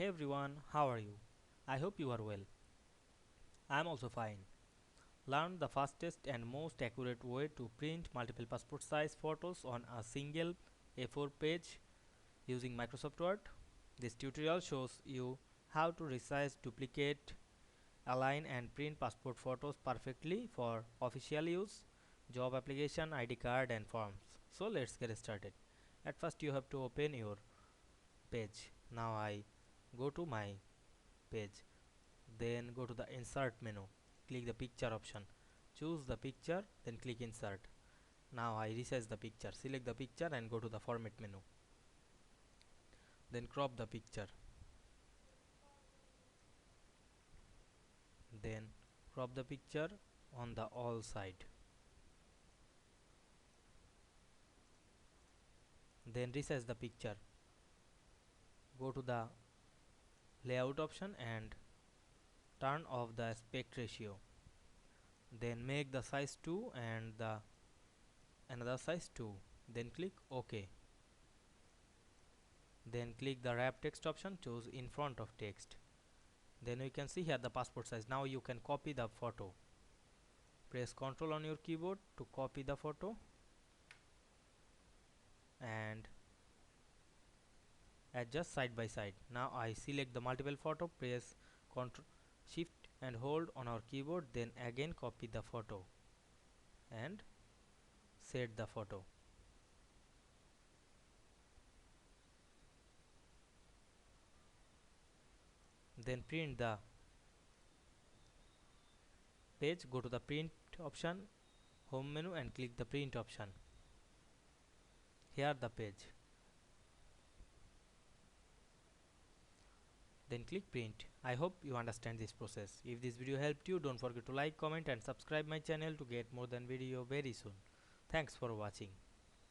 Hey everyone, how are you? I hope you are well. I am also fine. Learn the fastest and most accurate way to print multiple passport size photos on a single A4 page using Microsoft Word. This tutorial shows you how to resize, duplicate, align and print passport photos perfectly for official use, job application, ID card and forms. So let's get started. At first you have to open your page. Now I go to my page. Then go to the insert menu, click the picture option, choose the picture, then click insert. Now I resize the picture, select the picture and go to the format menu, then crop the picture, then crop the picture on the all side, then resize the picture, go to the layout option and turn off the aspect ratio, then make the size 2 and the another size 2, then click OK. Then click the wrap text option, choose in front of text. Then you can see here the passport size. Now you can copy the photo. Press Ctrl on your keyboard to copy the photo and adjust side by side. Now I select the multiple photo, press Ctrl Shift and hold on our keyboard, then again copy the photo and set the photo. Then print the page, go to the print option, home menu and click the print option. Here the page. Then click print. I hope you understand this process. If this video helped you, don't forget to like, comment and subscribe my channel to get more than video very soon. Thanks for watching.